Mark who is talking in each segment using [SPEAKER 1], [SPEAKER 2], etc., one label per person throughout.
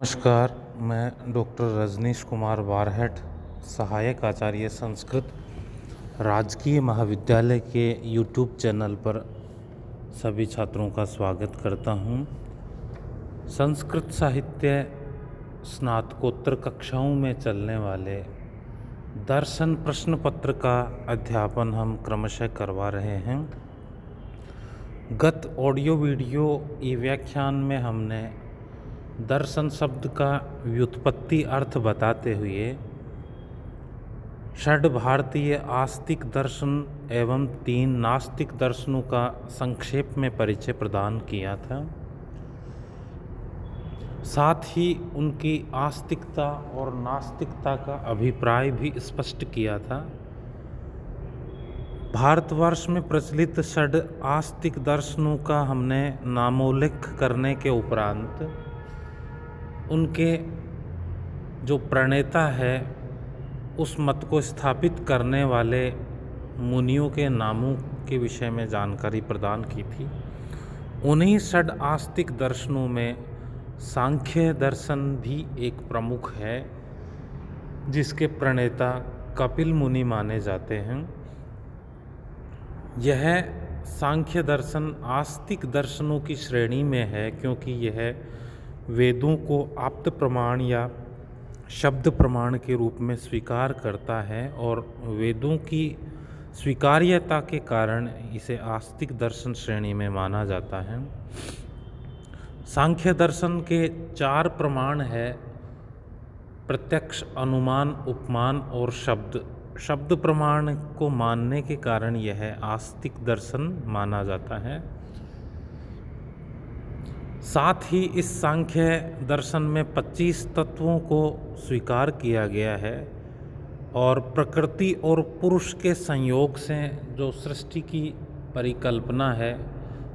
[SPEAKER 1] नमस्कार, मैं डॉक्टर रजनीश कुमार बारहट, सहायक आचार्य संस्कृत, राजकीय महाविद्यालय के यूट्यूब चैनल पर सभी छात्रों का स्वागत करता हूं। संस्कृत साहित्य स्नातकोत्तर कक्षाओं में चलने वाले दर्शन प्रश्न पत्र का अध्यापन हम क्रमशः करवा रहे हैं। गत ऑडियो वीडियो ई व्याख्यान में हमने दर्शन शब्द का व्युत्पत्ति अर्थ बताते हुए षड भारतीय आस्तिक दर्शन एवं 3 नास्तिक दर्शनों का संक्षेप में परिचय प्रदान किया था। साथ ही उनकी आस्तिकता और नास्तिकता का अभिप्राय भी स्पष्ट किया था। भारतवर्ष में प्रचलित षड आस्तिक दर्शनों का हमने नामोल्लेख करने के उपरांत उनके जो प्रणेता है उस मत को स्थापित करने वाले मुनियों के नामों के विषय में जानकारी प्रदान की थी। उन्हीं षड आस्तिक दर्शनों में सांख्य दर्शन भी एक प्रमुख है, जिसके प्रणेता कपिल मुनि माने जाते हैं। यह सांख्य दर्शन आस्तिक दर्शनों की श्रेणी में है, क्योंकि यह वेदों को आप्त प्रमाण या शब्द प्रमाण के रूप में स्वीकार करता है और वेदों की स्वीकार्यता के कारण इसे आस्तिक दर्शन श्रेणी में माना जाता है। सांख्य दर्शन के 4 प्रमाण है: प्रत्यक्ष, अनुमान, उपमान और शब्द। शब्द प्रमाण को मानने के कारण यह आस्तिक दर्शन माना जाता है। साथ ही इस सांख्य दर्शन में 25 तत्वों को स्वीकार किया गया है और प्रकृति और पुरुष के संयोग से जो सृष्टि की परिकल्पना है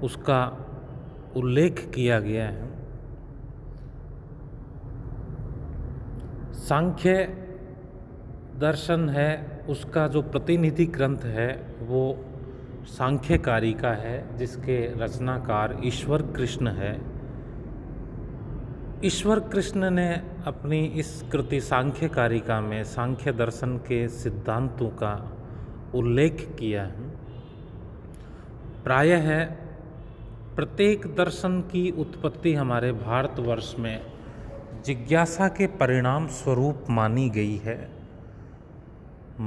[SPEAKER 1] उसका उल्लेख किया गया है। सांख्य दर्शन है, उसका जो प्रतिनिधि ग्रंथ है वो सांख्य कारिका है, जिसके रचनाकार ईश्वर कृष्ण है। ईश्वर कृष्ण ने अपनी इस कृति सांख्य कारिका में सांख्य दर्शन के सिद्धांतों का उल्लेख किया है। प्रायः प्रत्येक दर्शन की उत्पत्ति हमारे भारतवर्ष में जिज्ञासा के परिणाम स्वरूप मानी गई है।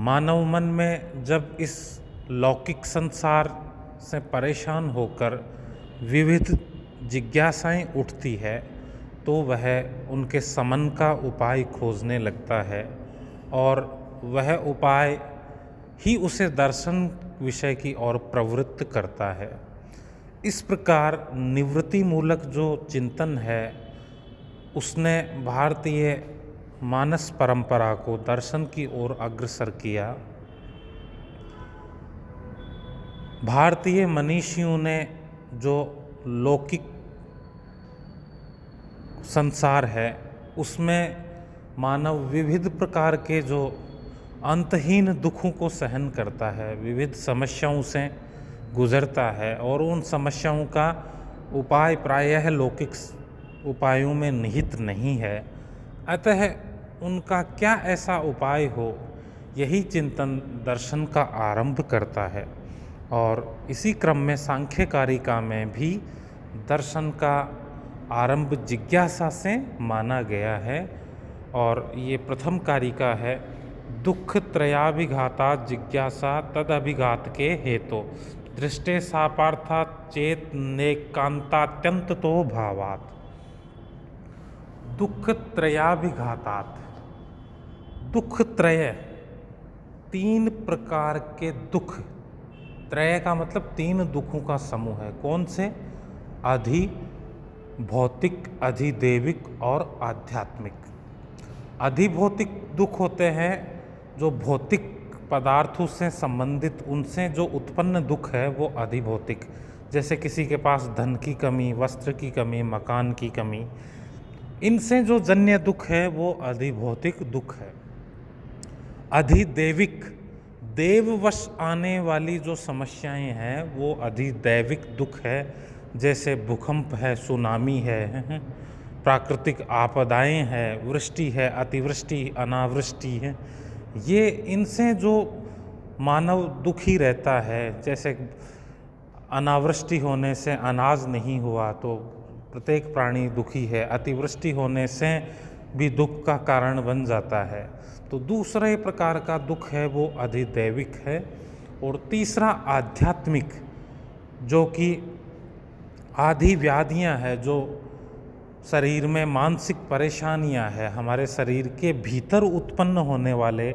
[SPEAKER 1] मानव मन में जब इस लौकिक संसार से परेशान होकर विविध जिज्ञासाएं उठती है तो वह उनके समन का उपाय खोजने लगता है और वह उपाय ही उसे दर्शन विषय की ओर प्रवृत्त करता है। इस प्रकार निवृत्ति मूलक जो चिंतन है उसने भारतीय मानस परंपरा को दर्शन की ओर अग्रसर किया। भारतीय मनीषियों ने जो लौकिक संसार है उसमें मानव विविध प्रकार के जो अंतहीन दुखों को सहन करता है, विविध समस्याओं से गुजरता है और उन समस्याओं का उपाय प्रायः लौकिक उपायों में निहित नहीं है। अतः उनका क्या ऐसा उपाय हो, यही चिंतन दर्शन का आरंभ करता है। और इसी क्रम में सांख्य कारिका में भी दर्शन का आरंभ जिज्ञासा से माना गया है और ये प्रथम कारिका है। दुख त्रयाभिघाता जिज्ञासा तद अभिघात के हेतु दृष्टे सापार्था चेत नेकांतात्यंत तो भावात। दुख त्रयाभिघातात, दुख त्रय, 3 प्रकार के दुख। त्रय का मतलब 3 दुखों का समूह है। कौन से? अधि भौतिक, अधिदेविक और आध्यात्मिक। अधिभौतिक दुख होते हैं जो भौतिक पदार्थों से संबंधित, उनसे जो उत्पन्न दुख है वो अधिभौतिक। जैसे किसी के पास धन की कमी, वस्त्र की कमी, मकान की कमी, इनसे जो जन्य दुख है वो अधिभौतिक दुख है। अधिदेविक, देववश आने वाली जो समस्याएं हैं वो अधिदैविक दुख है। जैसे भूकंप है, सुनामी है, प्राकृतिक आपदाएं हैं, वृष्टि है, अतिवृष्टि, अनावृष्टि है, ये इनसे जो मानव दुखी रहता है, जैसे अनावृष्टि होने से अनाज नहीं हुआ तो प्रत्येक प्राणी दुखी है, अतिवृष्टि होने से भी दुख का कारण बन जाता है। तो दूसरे प्रकार का दुख है वो अधिदैविक है। और तीसरा आध्यात्मिक, जो कि आदि व्याधियां हैं, जो शरीर में मानसिक परेशानियां हैं, हमारे शरीर के भीतर उत्पन्न होने वाले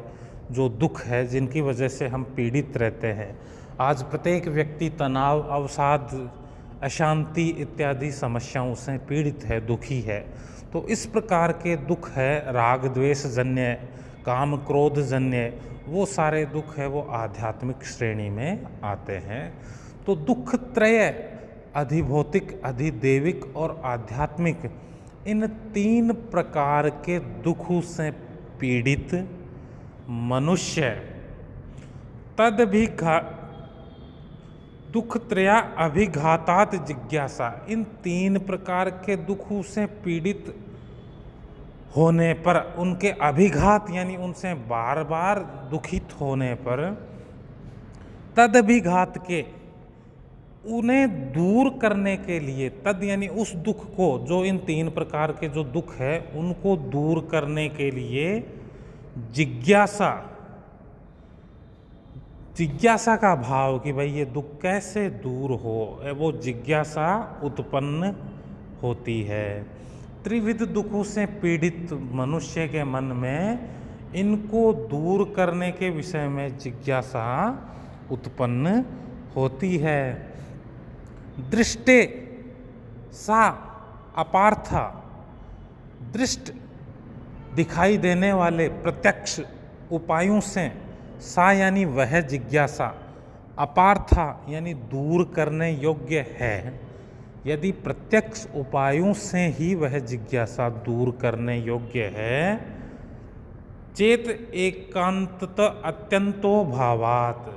[SPEAKER 1] जो दुख है, जिनकी वजह से हम पीड़ित रहते हैं। आज प्रत्येक व्यक्ति तनाव, अवसाद, अशांति इत्यादि समस्याओं से पीड़ित है, दुखी है। तो इस प्रकार के दुख है राग द्वेष जन्य, काम क्रोध जन्य, वो सारे दुख है वो आध्यात्मिक श्रेणी में आते हैं। तो दुख त्रय, अधिभौतिक, अधिदैविक और आध्यात्मिक, इन 3 प्रकार के दुखों से पीड़ित मनुष्य दुख त्रया अभिघातात जिज्ञासा, इन 3 प्रकार के दुखों से पीड़ित होने पर, उनके अभिघात यानी उनसे बार बार दुखित होने पर, तदभिघात के, उन्हें दूर करने के लिए, तद यानी उस दुख को, जो इन 3 प्रकार के जो दुख है उनको दूर करने के लिए जिज्ञासा, जिज्ञासा का भाव कि भाई ये दुख कैसे दूर हो, वो जिज्ञासा उत्पन्न होती है। त्रिविध दुखों से पीड़ित मनुष्य के मन में इनको दूर करने के विषय में जिज्ञासा उत्पन्न होती है। दृष्टे सा अपार्था, दृष्ट दिखाई देने वाले प्रत्यक्ष उपायों से, सा यानी वह जिज्ञासा, अपार्था यानी दूर करने योग्य है। यदि प्रत्यक्ष उपायों से ही वह जिज्ञासा दूर करने योग्य है, चेत एकांतत अत्यंतो भावात,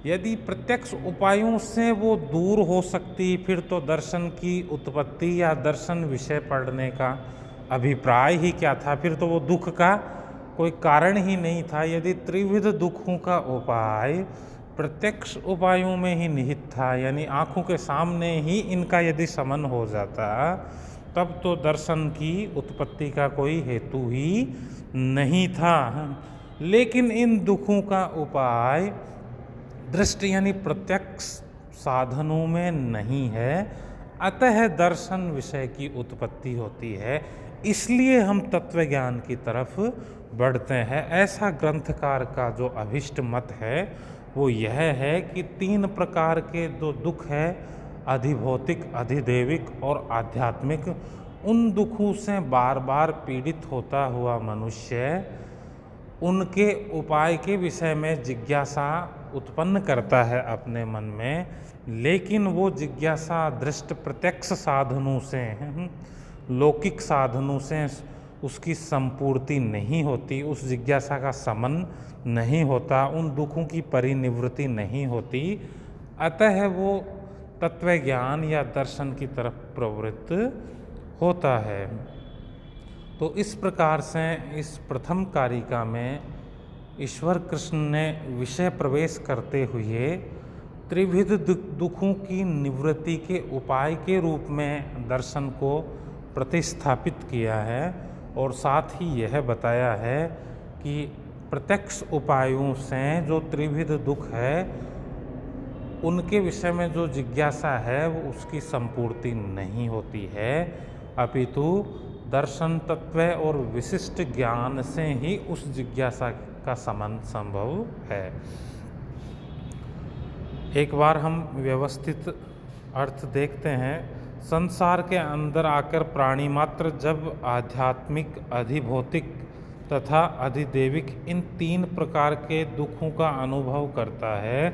[SPEAKER 1] यदि प्रत्यक्ष उपायों से वो दूर हो सकती, फिर तो दर्शन की उत्पत्ति या दर्शन विषय पढ़ने का अभिप्राय ही क्या था, फिर तो वो दुख का कोई कारण ही नहीं था। यदि त्रिविध दुखों का उपाय प्रत्यक्ष उपायों में ही निहित था, यानी आँखों के सामने ही इनका यदि शमन हो जाता, तब तो दर्शन की उत्पत्ति का कोई हेतु ही नहीं था। लेकिन इन दुखों का उपाय दृष्टि यानी प्रत्यक्ष साधनों में नहीं है, अतः दर्शन विषय की उत्पत्ति होती है, इसलिए हम तत्व ज्ञान की तरफ बढ़ते हैं। ऐसा ग्रंथकार का जो अभिष्ट मत है वो यह है कि 3 प्रकार के जो दुख है, अधिभौतिक, अधिदैविक और आध्यात्मिक, उन दुखों से बार बार पीड़ित होता हुआ मनुष्य उनके उपाय के विषय में जिज्ञासा उत्पन्न करता है अपने मन में, लेकिन वो जिज्ञासा दृष्ट प्रत्यक्ष साधनों से, लौकिक साधनों से उसकी संपूर्ति नहीं होती, उस जिज्ञासा का समन नहीं होता, उन दुखों की परिनिवृत्ति नहीं होती, अतः वो तत्व ज्ञान या दर्शन की तरफ प्रवृत्त होता है। तो इस प्रकार से इस प्रथम कारिका में ईश्वर कृष्ण ने विषय प्रवेश करते हुए त्रिविध दुखों की निवृत्ति के उपाय के रूप में दर्शन को प्रतिस्थापित किया है, और साथ ही यह बताया है कि प्रत्यक्ष उपायों से जो त्रिविध दुख है उनके विषय में जो जिज्ञासा है वो उसकी संपूर्ति नहीं होती है, अपितु दर्शन तत्व और विशिष्ट ज्ञान से ही उस जिज्ञासा का समन संभव है। एक बार हम व्यवस्थित अर्थ देखते हैं। संसार के अंदर आकर प्राणी मात्र जब आध्यात्मिक, अधिभौतिक तथा अधिदैविक इन 3 प्रकार के दुखों का अनुभव करता है,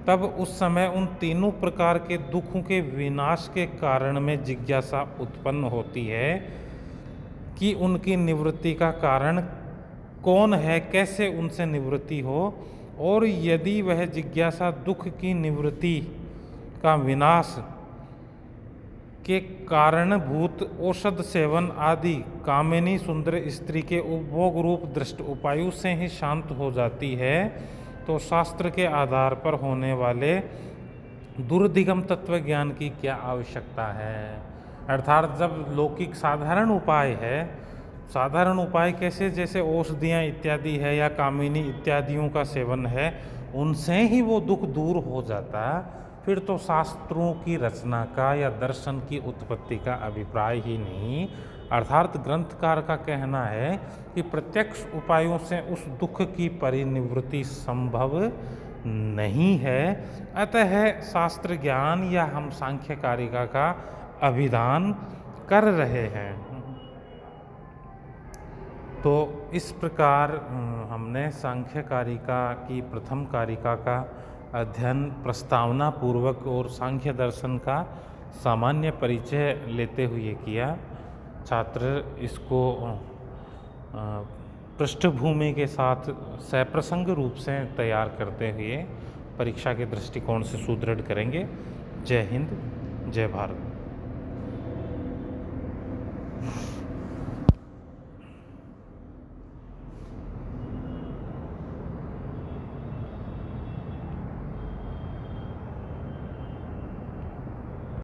[SPEAKER 1] तब उस समय उन तीनों प्रकार के दुखों के विनाश के कारण में जिज्ञासा उत्पन्न होती है कि उनकी निवृत्ति का कारण कौन है, कैसे उनसे निवृत्ति हो, और यदि वह जिज्ञासा दुख की निवृत्ति का विनाश के कारणभूत औषध सेवन आदि कामिनी सुंदर स्त्री के उपभोग रूप दृष्ट उपायों से ही शांत हो जाती है, तो शास्त्र के आधार पर होने वाले दुर्दिगम तत्व ज्ञान की क्या आवश्यकता है। अर्थात जब लौकिक साधारण उपाय है, साधारण उपाय कैसे, जैसे औषधियाँ इत्यादि है या कामिनी इत्यादियों का सेवन है, उनसे ही वो दुख दूर हो जाता, फिर तो शास्त्रों की रचना का या दर्शन की उत्पत्ति का अभिप्राय ही नहीं। अर्थात ग्रंथकार का कहना है कि प्रत्यक्ष उपायों से उस दुख की परिनिवृत्ति संभव नहीं है। अतः शास्त्र ज्ञान या हम सांख्य कारिका का अभिधान कर रहे हैं। तो इस प्रकार हमने सांख्य कारिका की प्रथम कारिका का अध्ययन प्रस्तावना पूर्वक और सांख्य दर्शन का सामान्य परिचय लेते हुए किया। छात्र इसको पृष्ठभूमि के साथ सप्रसंग रूप से तैयार करते हुए परीक्षा के दृष्टिकोण से सुदृढ़ करेंगे। जय हिंद, जय भारत।